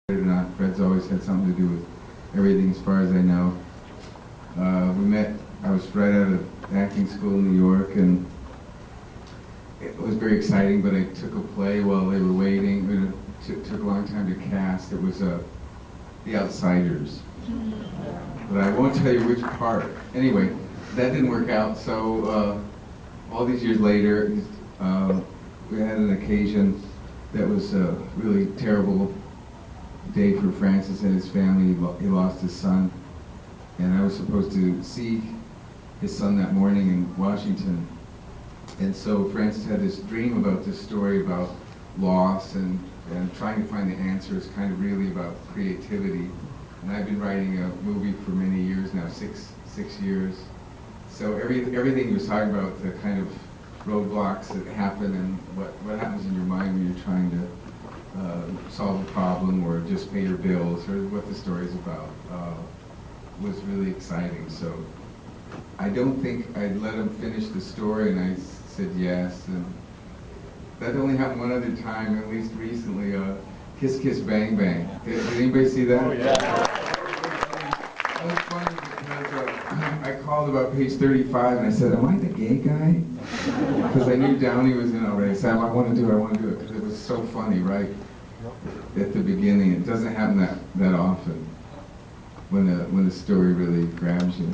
or not, Fred's always had something to do with everything as far as I know. We met, I was right out of acting school in New York, and it was very exciting, but I took a play while they were waiting. It took a long time to cast. It was The Outsiders. But I won't tell you which part. Anyway, that didn't work out, so all these years later, we had an occasion that was a really terrible day for Francis and his family. He lost his son, and I was supposed to see his son that morning in Washington. And so Francis had this dream about this story about loss and trying to find the answers, kind of really about creativity. And I've been writing a movie for many years now, six years. So everything he was talking about, the kind of roadblocks that happen and what happens in your mind when you're trying to solve a problem or just pay your bills, or what the story's about, was really exciting. So I don't think I'd let him finish the story, and I said yes. And that only happened one other time, at least recently, Kiss Kiss Bang Bang. Did anybody see that? Oh, yeah. That was funny because I called about page 35 and I said, am I the gay guy? Because I knew Downey was in already. I said, I want to do it, because it was so funny, right? At the beginning. It doesn't happen that often when the story really grabs you.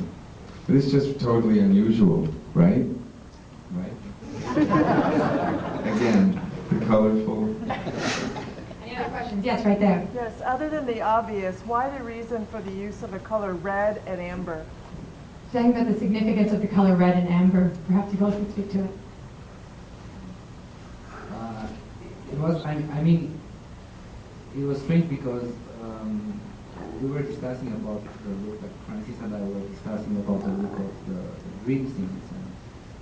But it's just totally unusual, right? Right? Again, the colorful. Any other questions? Yes, right there. Yes, other than the obvious, why the reason for the use of the color red and amber? Saying about the significance of the color red and amber. Perhaps you both could speak to it. It was, I mean, it was strange because we were discussing about the look, like Francis and I were discussing about the look of the dream scenes and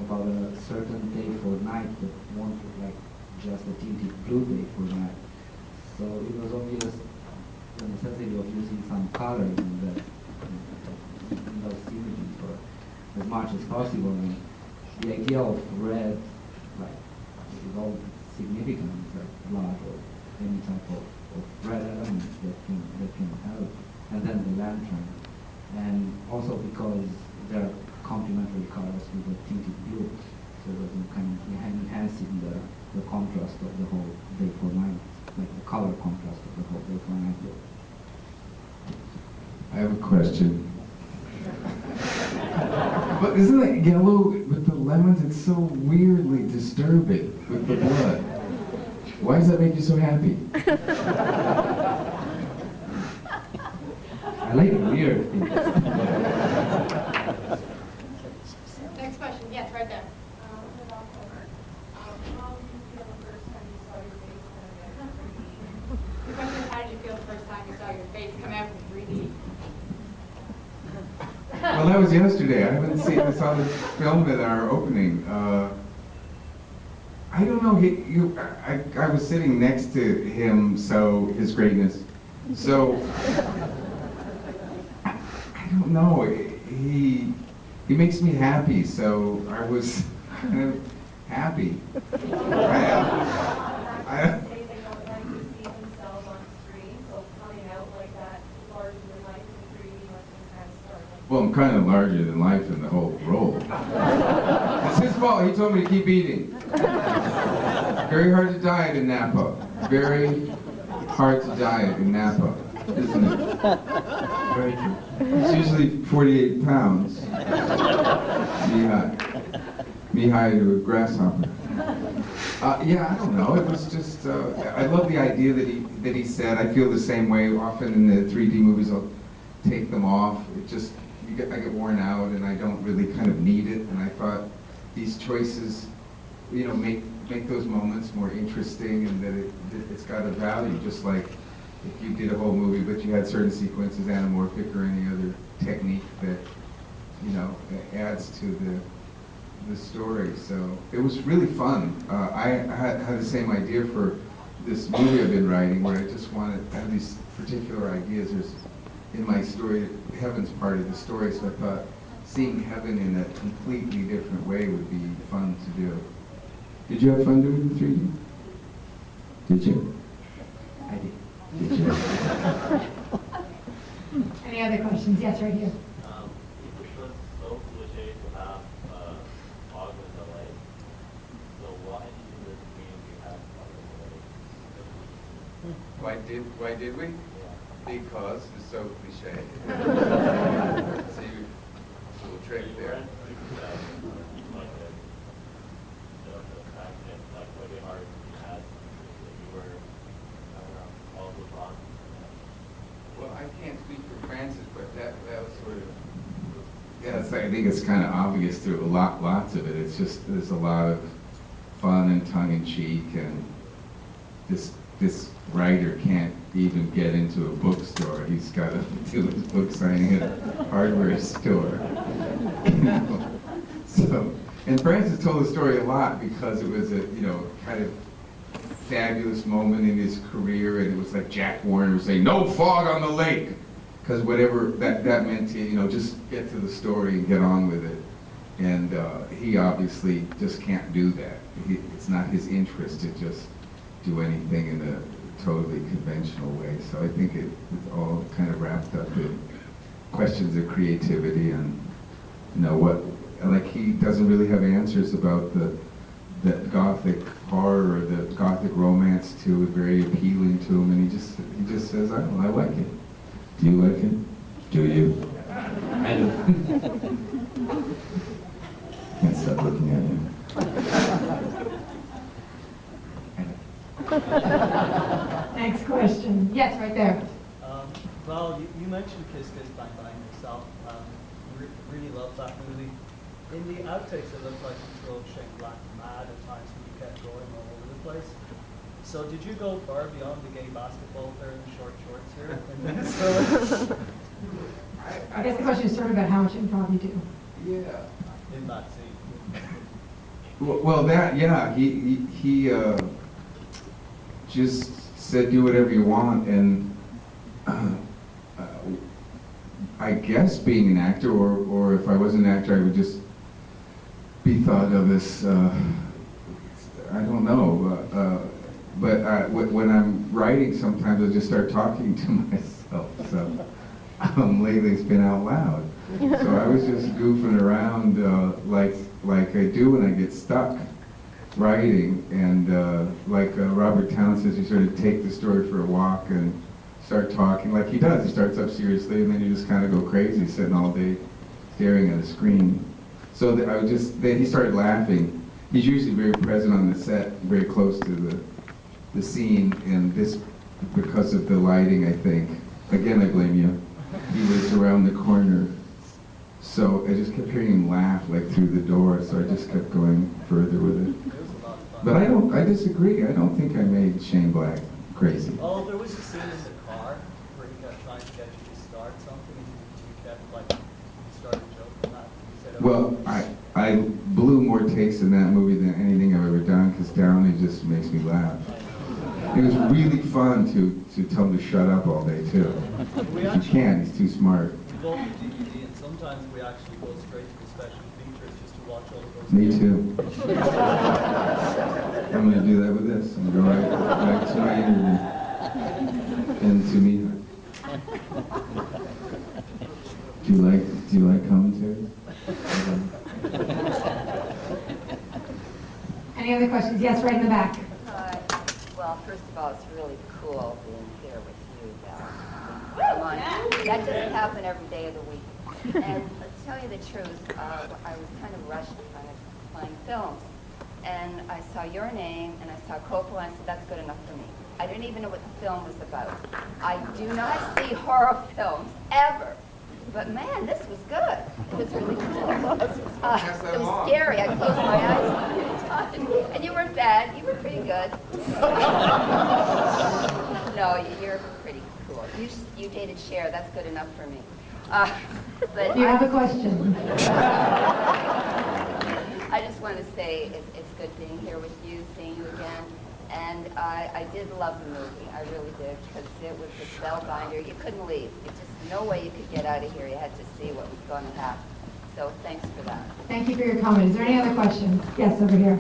about a certain day for night that won't look like just a tinted blue day for night. So it was obvious the necessity of using some color in those images for as much as possible. And the idea of red, like, with all significance, like blood or any type of red elements that can help, and then the lantern, and also because there are complementary colors with the tinted blue, so that you can enhancing the contrast of the whole day for night, like the color contrast of the whole day for night look. I have a question. But isn't that yellow with the lemons? It's so weirdly disturbing with the blood. Why does that make you so happy? I like weird things. Next question. Yes, right there. Val Kilmer. How did you feel the first time you saw your face come out in 3D? The question is, how did you feel the first time you saw your face come out in 3D? Well, that was yesterday. I haven't seen this on the film at our opening. I don't know. I was sitting next to him, so his greatness. So I don't know. He makes me happy. So I was kind of happy. I Well, I'm kind of larger than life in the whole role. It's his fault. He told me to keep eating. Very hard to diet in Napa. Very hard to diet in Napa, isn't it? Very true. It's usually 48 pounds. Mihai to a grasshopper. Yeah, I don't know. It was just. I love the idea that he said. I feel the same way. Often in the 3D movies, I'll take them off. It just. I get worn out and I don't really kind of need it, and I thought these choices, you know, make those moments more interesting, and that it's got a value, just like if you did a whole movie but you had certain sequences anamorphic or any other technique that, you know, adds to the story. So it was really fun. I had the same idea for this movie I've been writing, where I just wanted to have these particular ideas. There's in my story, heaven's part of the story, so I thought seeing heaven in a completely different way would be fun to do. Did you have fun doing the 3D? Did you? I did. Any other questions? Yes, right here. It was so cliche to have fog in the lake. So why did this community have fog in the lake? Why did we? Yeah. Because it's so cliche. See, little trick You there. went through that, like the fact that like really hard you had that you were I don't know, all the fog. Well, I can't speak for Francis, but that was sort of, yeah, I think it's kind of obvious through lots of it. It's just, there's a lot of fun and tongue-in-cheek, and this writer can't even get into a bookstore. He's got to do his book signing at a hardware store. You know? So, and Francis told the story a lot because it was a, kind of fabulous moment in his career, and it was like Jack Warner was saying, "No fog on the lake," because whatever that meant to, just get to the story and get on with it. And he obviously just can't do that. It's not his interest to just do anything in a totally conventional way. So I think it's all kind of wrapped up in questions of creativity and, like he doesn't really have answers about the Gothic horror or the Gothic romance too. Is very appealing to him, and he just says, "I don't know, I like it. Do you like it? Do you?" I do. Can't stop looking at you. Next question. Yes, right there. Val, you mentioned Kiss Kiss Bang Bang yourself. Really love that movie. In the outtakes, it looked like you drove Shane Black mad at times when you kept going all over the place. So did you go far beyond the gay basketball player in the short shorts here? I guess the question is sort of about how much improv you do. Yeah. In that scene. Well, he just said, "Do whatever you want," and I guess being an actor, or if I was an actor, I would just be thought of as, I don't know, but when I'm writing, sometimes I just start talking to myself, so lately it's been out loud. So I was just goofing around like I do when I get stuck writing, and like Robert Towne says, you sort of take the story for a walk and start talking like he does. He starts up seriously, and then you just kind of go crazy, sitting all day staring at a screen. So then he started laughing. He's usually very present on the set, very close to the scene, and this, because of the lighting, I think. Again, I blame you. He was around the corner, so I just kept hearing him laugh like through the door, so I just kept going further with it. But I disagree. I don't think I made Shane Black crazy. Oh, there was a scene in the car where he kept trying to get you to start something, and you kept started joking that. You said, Well, I blew more takes in that movie than anything I've ever done, because Downey just makes me laugh. It was really fun to tell him to shut up all day too. You can't, he's too smart. We go to DVD, and sometimes we actually go straight to the special features just to watch all of those. Me too. I'm going to do that with this. I'm going to go right to my interview and to Mihai. Do you like commentaries? Any other questions? Yes, right in the back. Well, first of all, it's really cool being here with you, Val. Come on, that doesn't happen every day of the week. And to tell you the truth, I was kind of rushed kind of playing films. And I saw your name, and I saw Coppola, and I said, that's good enough for me. I didn't even know what the film was about. I do not see horror films, ever. But man, this was good. It was really cool. It was scary. I closed my eyes every time. And you weren't bad. You were pretty good. No, you're pretty cool. You dated Cher. That's good enough for me. But You have a question. I just want to say it's good being here with you, seeing you again. And I did love the movie. I really did, because it was a spellbinder. You couldn't leave. It's just no way you could get out of here. You had to see what was going to happen. So thanks for that. Thank you for your comment. Is there any other questions? Yes, over here.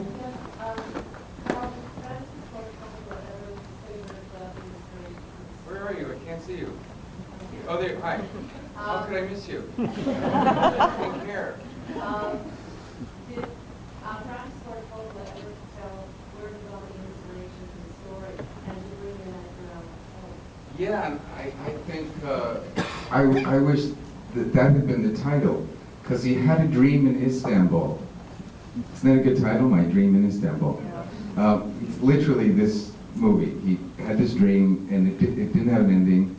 Francis Ford Coppola ever say that he was very can't see you. Oh, there, hi. How could I miss you? Take care. Did Francis Ford Coppola ever tell where he got the inspiration for the story and to bring in Edgar Allan Poe? Yeah, I think I wish that had been the title, because he had a dream in Istanbul. Isn't that a good title, My Dream in Istanbul? It's literally this movie. He had this dream, and it didn't have an ending,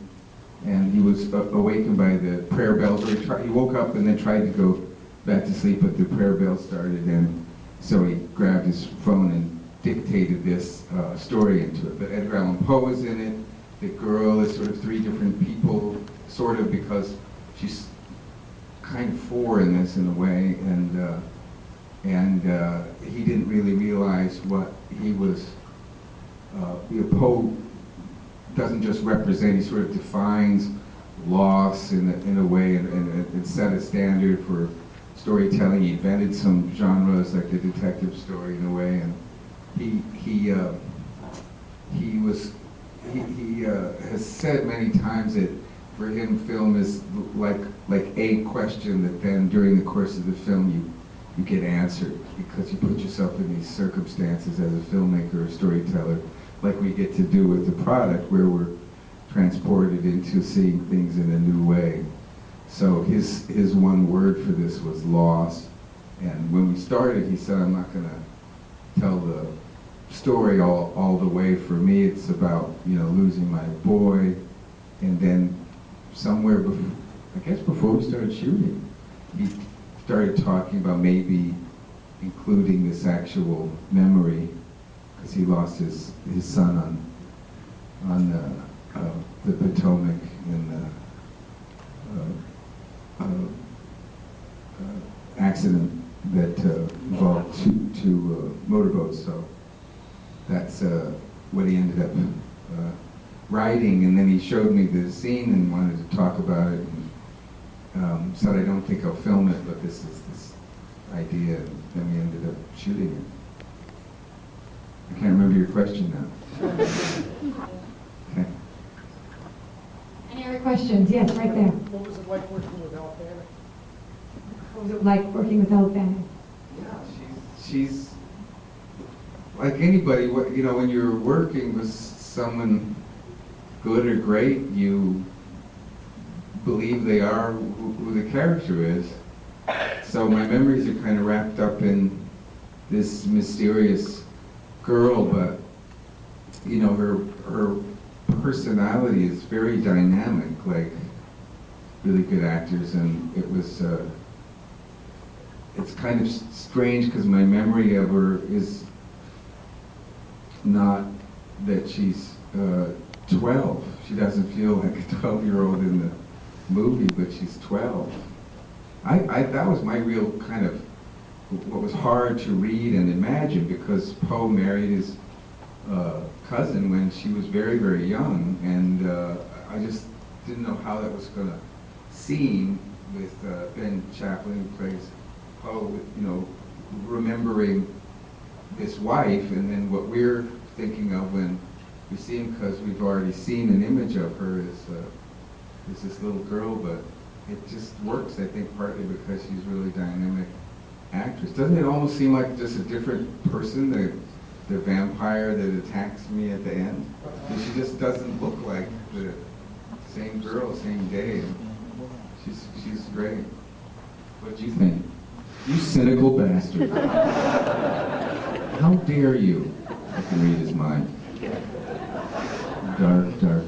and he was awakened by the prayer bells. He woke up and then tried to go back to sleep, but the prayer bells started, and so he grabbed his phone and dictated this story into it. But Edgar Allan Poe is in it. The girl is sort of three different people, sort of, because she's kind of four in this in a way, and he didn't really realize what he was. Poe doesn't just represent; he sort of defines loss in a way, and set a standard for storytelling. He invented some genres like the detective story in a way, and he has said many times that for him film is like a question that then during the course of the film you get answered, because you put yourself in these circumstances as a filmmaker or storyteller, like we get to do with the product, where we're transported into seeing things in a new way. So his one word for this was loss. And when we started, he said, I'm not going to tell the story all the way. For me, it's about, losing my boy. And then somewhere before, I guess before we started shooting, he started talking about maybe including this actual memory, because he lost his son on the Potomac in the accident that involved two motorboats. So that's what he ended up writing, and then he showed me the scene and wanted to talk about it, and said, I don't think I'll film it, but this is this idea, and then we ended up shooting it. I can't remember your question now. Okay. Any other questions? Yes, right there. What was it like working with Allan? What was it like working with Allan? Yeah, she's like anybody. When you're working with someone good or great, you believe they are who the character is. So my memories are kind of wrapped up in this mysterious girl, but her personality is very dynamic, like really good actors, and it was it's kind of strange because my memory of her is not that she's 12. She doesn't feel like a 12-year-old in the movie, but she's 12. That was my real kind of what was hard to read and imagine, because Poe married his cousin when she was very, very young, and I just didn't know how that was going to seem with Ben Chaplin, who plays Poe, remembering this wife, and then what we're thinking of when we see him, because we've already seen an image of her is this little girl, but it just works, I think, partly because she's a really dynamic actress. Doesn't it almost seem like just a different person, the vampire that attacks me at the end? Because she just doesn't look like the same girl, same day. She's great. What do you think? You cynical bastard. How dare you? I can read his mind. Dark, dark